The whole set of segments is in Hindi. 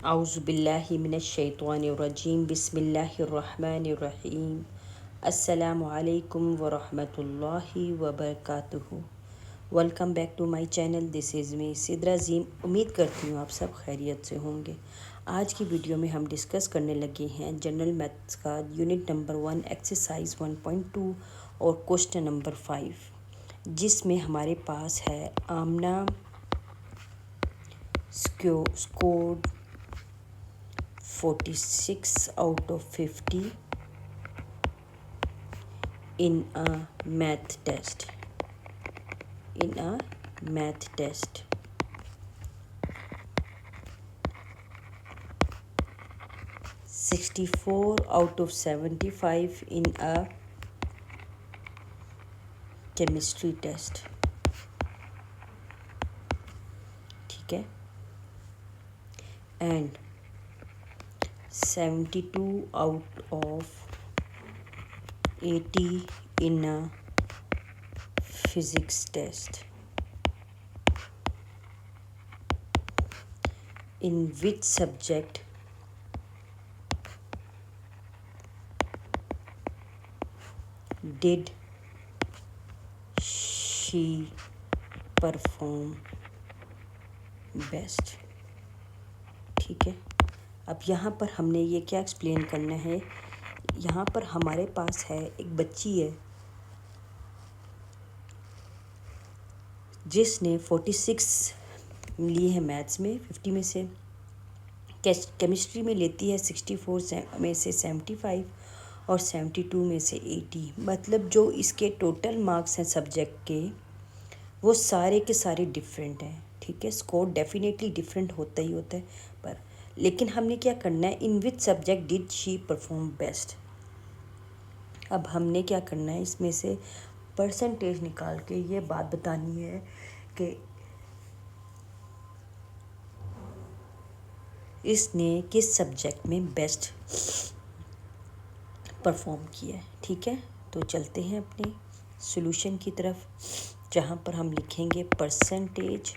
आउज़ुबिल्लाहि मिनश्शैतानिर्रजीम बिस्मिल्लाहिर्रहमानिर्रहीम अस्सलामु अलैकुम व रहमतुल्लाहि व बरकातुहू। Welcome back to my channel. This is me Sidra Zeem. उम्मीद करती हूँ आप सब खैरियत से होंगे। आज की वीडियो में हम डिस्कस करने लगे हैं जनरल मैथ्स का यूनिट नंबर 1 एक्सरसाइज 1.2 और क्वेश्चन नंबर 5, जिसमें हमारे पास है आमना scored 46 out of 50 in a math test. 64 out of 75 in a chemistry test. ठीक है, and 72 out of 80 in a physics test. In which subject did she perform best? ठीक है, अब यहाँ पर हमने ये क्या एक्सप्लेन करना है। यहाँ पर हमारे पास है एक बच्ची है जिसने 46 लिए है मैथ्स में, 50 में से, केमिस्ट्री में लेती है 64 में से 75 और 72 में से 80। मतलब जो इसके टोटल मार्क्स हैं सब्जेक्ट के, वो सारे के सारे डिफरेंट हैं। ठीक है, स्कोर डेफिनेटली डिफरेंट होता ही होता है, पर लेकिन हमने क्या करना है, in which subject did she perform best. अब हमने क्या करना है, इसमें से परसेंटेज निकाल के ये बात बतानी है कि इसने किस सब्जेक्ट में बेस्ट परफॉर्म किया है। ठीक है, तो चलते हैं अपने सॉल्यूशन की तरफ, जहाँ पर हम लिखेंगे percentage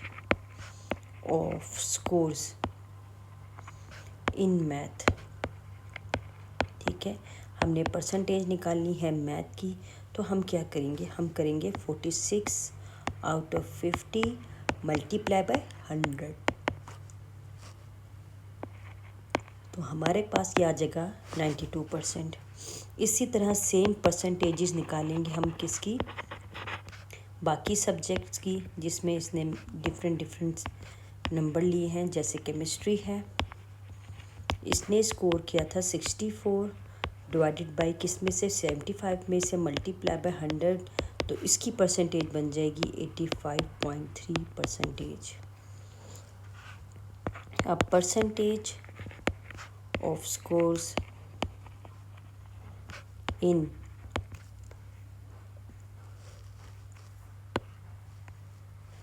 of scores in math. ठीक है, हमने परसेंटेज निकालनी है मैथ की, तो हम क्या करेंगे, हम करेंगे 46 out of 50 मल्टीप्लाई बाय 100। तो हमारे पास ये आ जाएगा 92%। इसी तरह सेम परसेंटेजेस निकालेंगे हम किसकी, बाकी सब्जेक्ट्स की, जिसमें इसने डिफरेंट नंबर लिए हैं। जैसे केमिस्ट्री है, इसने स्कोर किया था 64 डिवाइडेड बाई किस में से, 75 में से, मल्टीप्लाई बाय 100, तो इसकी परसेंटेज बन जाएगी 85.3%। अब percentage of scores in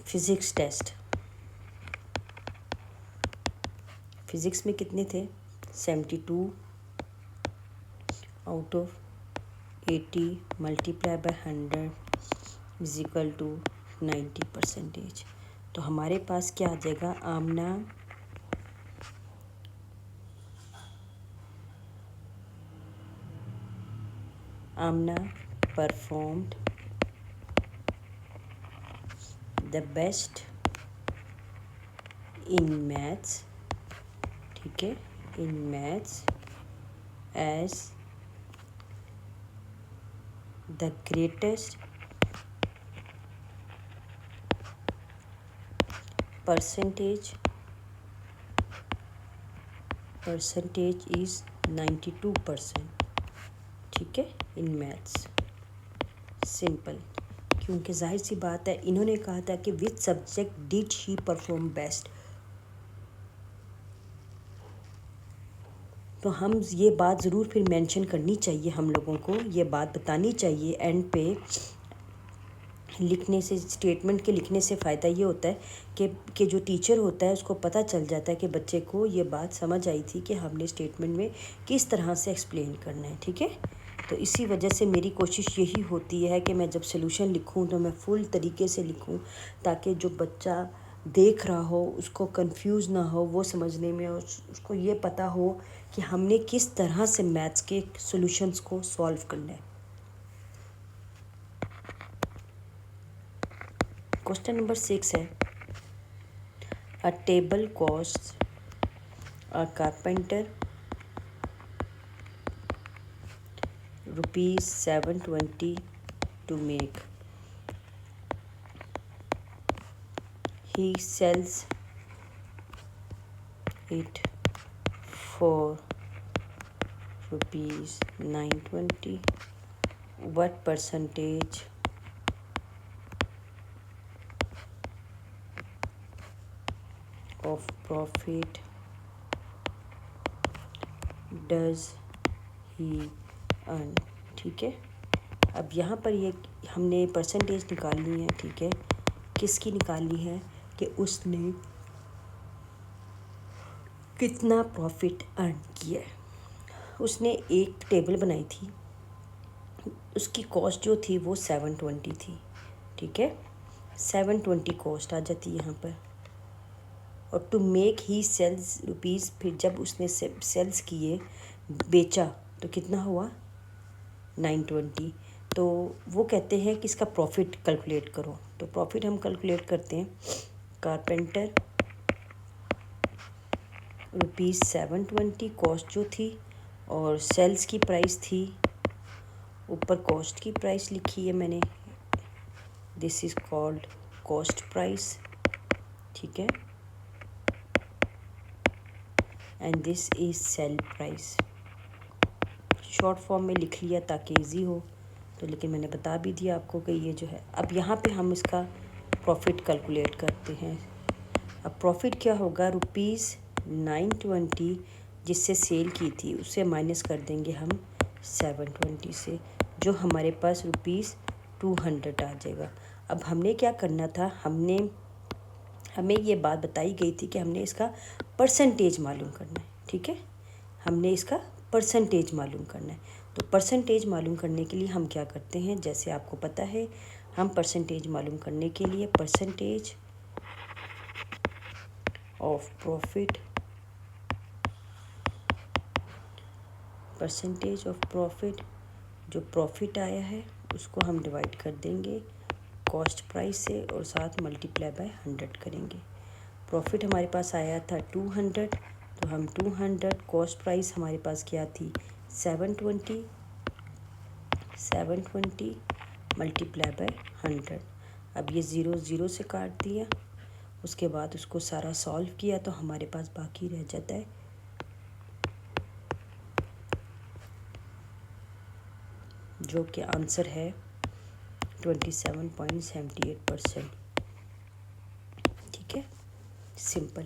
physics test. Physics में कितने थे, 72 out of 80 multiply by 100 is equal to 90%। तो हमारे पास क्या आ जाएगा, Amna performed the best in maths. ठीक है, in maths as the greatest percentage is 92%। ठीक है, इन मैथ्स। सिंपल, क्योंकि जाहिर सी बात है, इन्होंने कहा था कि विच subject did she perform best, तो हम ये बात ज़रूर फिर मेंशन करनी चाहिए, हम लोगों को ये बात बतानी चाहिए एंड पे लिखने से, स्टेटमेंट के लिखने से फ़ायदा ये होता है कि जो टीचर होता है उसको पता चल जाता है कि बच्चे को ये बात समझ आई थी कि हमने स्टेटमेंट में किस तरह से एक्सप्लेन करना है। ठीक है, तो इसी वजह से मेरी कोशिश यही होती है कि मैं जब सोल्यूशन लिखूं तो मैं फुल तरीके से लिखूं, ताकि जो बच्चा देख रहा हो, उसको कंफ्यूज ना हो वो समझने में, और उसको ये पता हो कि हमने किस तरह से मैथ्स के सॉल्यूशंस को सॉल्व करना है। क्वेश्चन नंबर 6 है, अ table cost a carpenter ₹720 to make. He sells it for ₹920. What percentage of profit does he earn? ठीक है, अब यहाँ पर ये हमने परसेंटेज निकालनी है। ठीक है, किसकी निकालनी है कि उसने कितना प्रॉफिट अर्न किया है। उसने एक टेबल बनाई थी, उसकी कॉस्ट जो थी वो 720 थी। ठीक है, 720 कॉस्ट आ जाती है यहाँ पर। और to make he sells rupees, फिर जब उसने सेल्स किए, बेचा, तो कितना हुआ 920। तो वो कहते हैं कि इसका प्रॉफिट कैलकुलेट करो। तो प्रॉफिट हम कैलकुलेट करते हैं। कारपेंटर ₹720 कॉस्ट जो थी, और सेल्स की प्राइस थी, ऊपर कॉस्ट की प्राइस लिखी है मैंने, this is called cost price. ठीक है, and this is sale price. Short form में लिख लिया ताकि इजी हो, तो लेकिन मैंने बता भी दिया आपको कि ये जो है। अब यहाँ पे हम इसका प्रॉफिट कैलकुलेट करते हैं। अब प्रॉफिट क्या होगा, ₹920 जिससे सेल की थी उससे माइनस कर देंगे हम 720 से, जो हमारे पास ₹200 आ जाएगा। अब हमने क्या करना था, हमें ये बात बताई गई थी कि हमने इसका परसेंटेज मालूम करना है। ठीक है, हमने इसका परसेंटेज मालूम करना है। तो परसेंटेज मालूम करने के लिए हम क्या करते हैं, जैसे आपको पता है, हम परसेंटेज मालूम करने के लिए परसेंटेज ऑफ प्रॉफिट, जो प्रॉफिट आया है उसको हम डिवाइड कर देंगे कॉस्ट प्राइस से, और साथ मल्टीप्लाई बाय 100 करेंगे। प्रॉफिट हमारे पास आया था 200, तो हम 200, कॉस्ट प्राइस हमारे पास क्या थी 720 मल्टीप्लाई बाय 100। अब ये 0 0 से काट दिया, उसके बाद उसको सारा सॉल्व किया तो हमारे पास बाकी रह जाता है जो कि आंसर है 27.78%। ठीक है, सिंपल,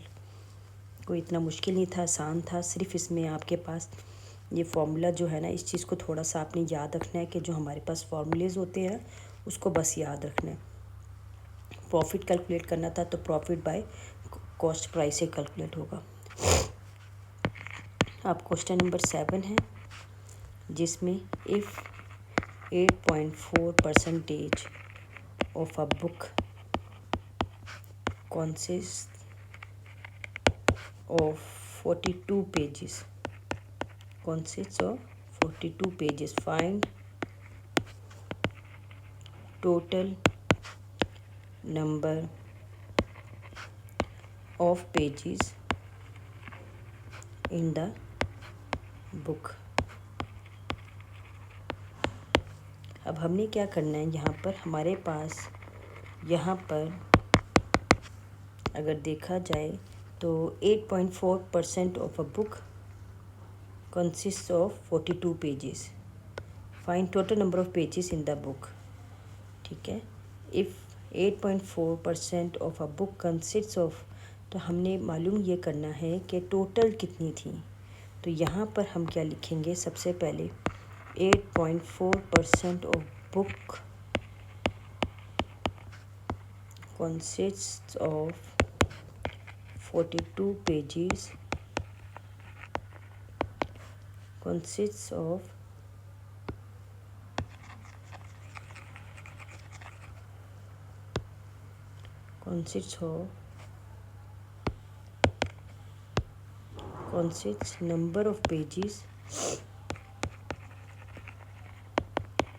कोई इतना मुश्किल नहीं था, आसान था। सिर्फ इसमें आपके पास ये फार्मूला जो है ना, इस चीज़ को थोड़ा सा आपने याद रखना है कि जो हमारे पास फार्मूलेज होते हैं उसको बस याद रखना है। प्रॉफिट कैलकुलेट करना था तो प्रॉफिट बाय कॉस्ट प्राइस से कैलकुलेट होगा। अब क्वेश्चन नंबर 7 है, जिसमें if 8.4% of a book consists of 42 pages, find total number of pages in the book। अब हमने क्या करना है, यहाँ पर हमारे पास, यहाँ पर अगर देखा जाए तो 8.4% of a book consists of 42 pages, find total number of pages in the book। ठीक है, if 8.4% of a book consists of, तो हमने मालूम ये करना है कि टोटल कितनी थी। तो यहाँ पर हम क्या लिखेंगे, सबसे पहले 8.4% of book consists of 42 pages, consists of 42 consists number of pages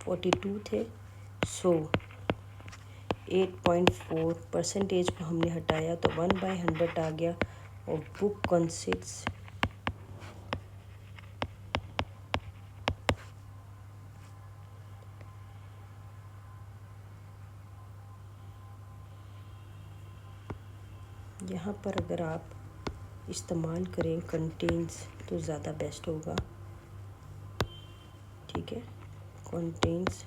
42 थे, सो 8.4% को हमने हटाया तो 1/100 आ गया। और बुक consists यहाँ पर अगर आप इस्तेमाल करें कंटेन्स तो ज़्यादा बेस्ट होगा, ठीक है। Contains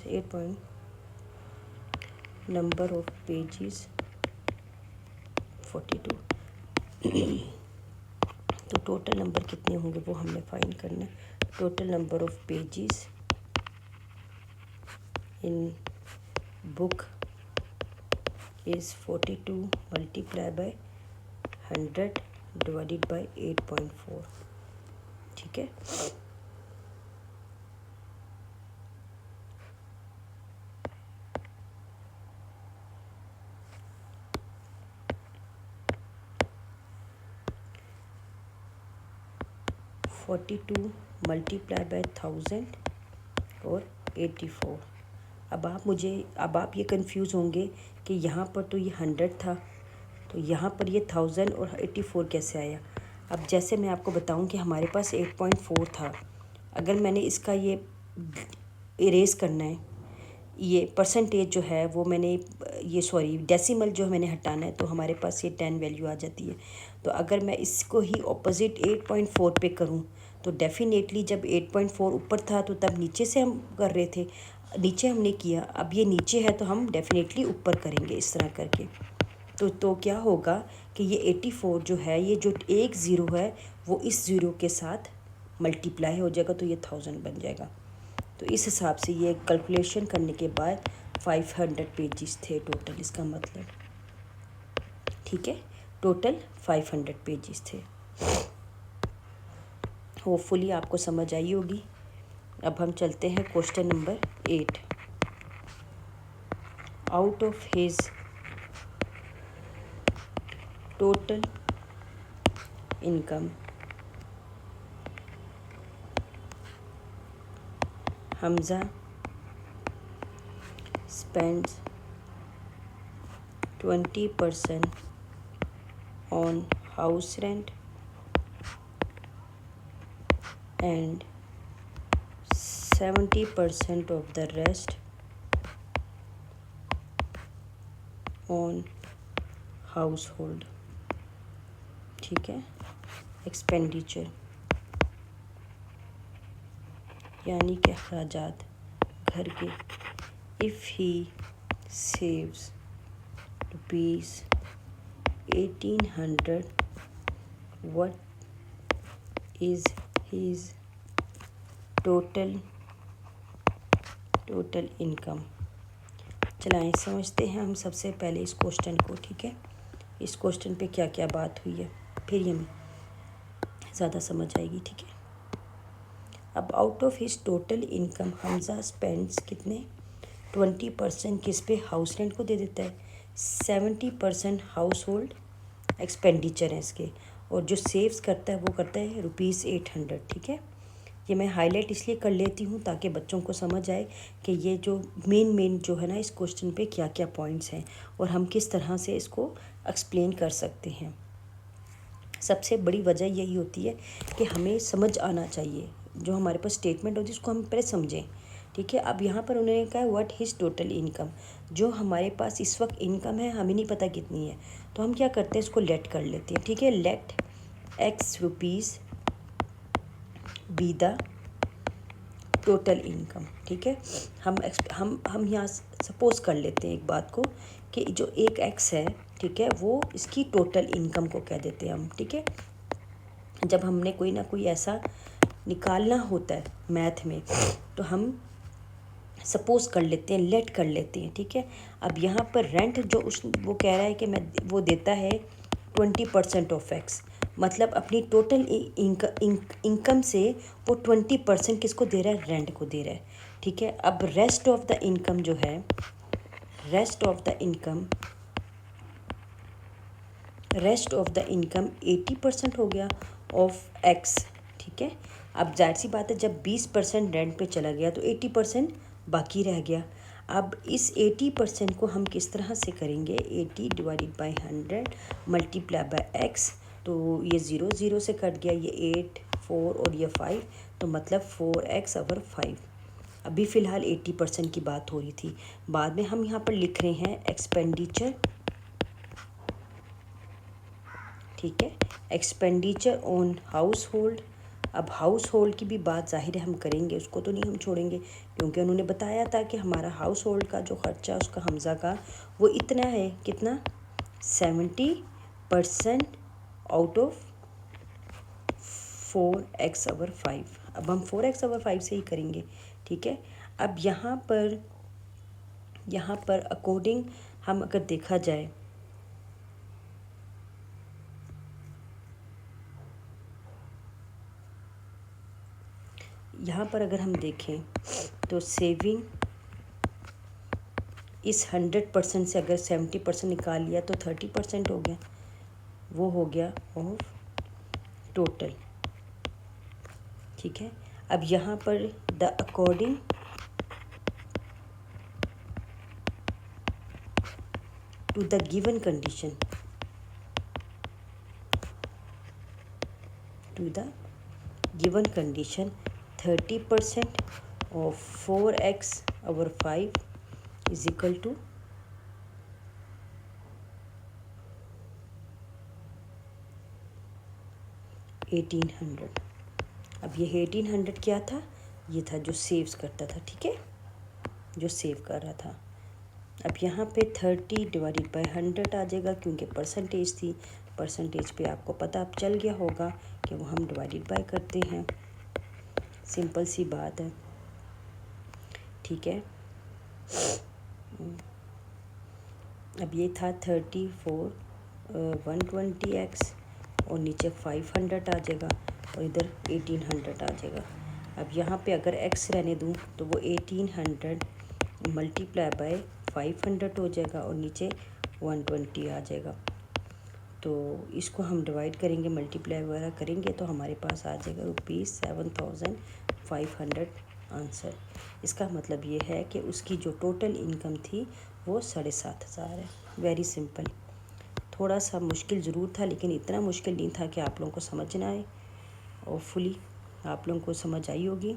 8 number of pages 42। तो टोटल नंबर कितने होंगे वो हमने फाइंड करना है। Total number of pages in book is 42 multiplied by 100 divided by 8.4, ठीक है। (42 multiplied by 1000 और 84। अब आप ये कंफ्यूज होंगे कि यहाँ पर तो ये 100 था, तो यहाँ पर ये 1000 और 84 कैसे आया। अब जैसे मैं आपको बताऊँ कि हमारे पास 8.4 था, अगर मैंने इसका ये इरेज़ करना है, ये परसेंटेज जो है वो मैंने डेसिमल जो मैंने हटाना है, तो हमारे पास ये 10 वैल्यू आ जाती है। तो अगर मैं इसको ही ऑपोजिट 8.4 पे करूँ तो डेफिनेटली जब 8.4 ऊपर था तो तब नीचे से हम कर रहे थे, नीचे हमने किया, अब ये नीचे है तो हम डेफिनेटली ऊपर करेंगे इस तरह करके। तो क्या होगा कि ये 84 जो है, ये जो एक ज़ीरो है वो इस ज़ीरो के साथ मल्टीप्लाई हो जाएगा तो ये 1000 बन जाएगा। तो इस हिसाब से ये कैलकुलेशन करने के बाद 500 पेजेस थे टोटल, इसका मतलब, ठीक है। टोटल 500 पेजेस थे। होपफुली आपको समझ आई होगी। अब हम चलते हैं question number 8। Out of his total income Hamza spends 20% on house rent and 70% of the rest on household, ठीक है, एक्सपेंडिचर यानी कि अखराजात घर के। If he saves ₹1800, what is his total income. चलाएं समझते हैं हम सबसे पहले इस क्वेश्चन को, ठीक है। इस क्वेश्चन पे क्या क्या बात हुई है, फिर हमें ज़्यादा समझ आएगी, ठीक है। अब out of his total income Hamza spends कितने 20% किस पे, हाउस रेंट को दे देता है, 70% हाउस होल्ड एक्सपेंडिचर है इसके, और जो सेव्स करता है वो करता है ₹800, ठीक है। ये मैं हाईलाइट इसलिए कर लेती हूँ ताकि बच्चों को समझ आए कि ये जो मेन जो है ना इस क्वेश्चन पे क्या क्या पॉइंट्स हैं और हम किस तरह से इसको एक्सप्लेन कर सकते हैं। सबसे बड़ी वजह यही होती है कि हमें समझ आना चाहिए, जो हमारे पास स्टेटमेंट होती है उसको हम पहले समझें, ठीक है। अब यहाँ पर उन्होंने कहा व्हाट हिज टोटल इनकम, जो हमारे पास इस वक्त इनकम है हमें नहीं पता कितनी है, तो हम क्या करते हैं इसको लेट कर लेते हैं, ठीक है। Let X rupees be the total income, ठीक है। हम यहाँ सपोज कर लेते हैं एक बात को कि जो एक X है, ठीक है, वो इसकी टोटल इनकम को कह देते हैं हम, ठीक है। जब हमने कोई ना कोई ऐसा निकालना होता है मैथ में तो हम सपोज कर लेते हैं, लेट कर लेते हैं, ठीक है। अब यहाँ पर रेंट जो वो कह रहा है कि वो देता है 20% ऑफ X, मतलब अपनी टोटल इनकम से वो 20% किसको दे रहा है, रेंट को दे रहा है, ठीक है। अब रेस्ट ऑफ द इनकम जो है, rest of the income rest of the income 80% हो गया ऑफ एक्स, ठीक है। अब जाहिर सी बात है, जब 20% रेंट पे चला गया तो 80% बाकी रह गया। अब इस 80% को हम किस तरह से करेंगे, 80 divided by 100 multiply by x, तो ये 0 0 से कट गया, ये 8 4 और ये 5, तो मतलब 4x ओवर 5। अभी फ़िलहाल 80% की बात हो रही थी। बाद में हम यहाँ पर लिख रहे हैं एक्सपेंडिचर, ठीक है, एक्सपेंडिचर ऑन हाउस होल्ड। अब हाउस होल्ड की भी बात जाहिर है हम करेंगे, उसको तो नहीं हम छोड़ेंगे, क्योंकि उन्होंने बताया था कि हमारा हाउस होल्ड का जो ख़र्चा उसका हमज़ा का वो इतना है, कितना, 70% आउट ऑफ 4x ओवर 5। अब हम 4x ओवर 5 से ही करेंगे, ठीक है। अब यहाँ पर अकॉर्डिंग हम अगर देखा जाए, यहाँ पर अगर हम देखें तो सेविंग इस 100% से अगर 70% निकाल लिया तो 30% हो गया, वो हो गया ऑफ टोटल, ठीक है। अब यहाँ पर the according to the given condition, to the given condition 30% of 4x over 5 is equal to 1800। अब ये 1800 क्या था, ये था जो सेव्स करता था, ठीक है, जो सेव कर रहा था। अब यहाँ पे 30 डिवाइडेड बाई 100 आ जाएगा, क्योंकि परसेंटेज थी, परसेंटेज पे आपको पता अब चल गया होगा कि वो हम डिवाइडेड बाय करते हैं, सिंपल सी बात है, ठीक है। अब ये था 34 120x और नीचे 500 आ जाएगा और इधर 1800 आ जाएगा। अब यहाँ पे अगर x रहने दूँ तो वो 1800 मल्टीप्लाई बाय 500 हो जाएगा और नीचे 120 आ जाएगा। तो इसको हम डिवाइड करेंगे, मल्टीप्लाई वगैरह करेंगे तो हमारे पास आ जाएगा ₹7,500 आंसर। इसका मतलब ये है कि उसकी जो टोटल इनकम थी वो 7,500 है। Very simple. थोड़ा सा मुश्किल ज़रूर था, लेकिन इतना मुश्किल नहीं था कि आप लोगों को समझ ना आए। होपफुली आप लोगों को समझ आई होगी।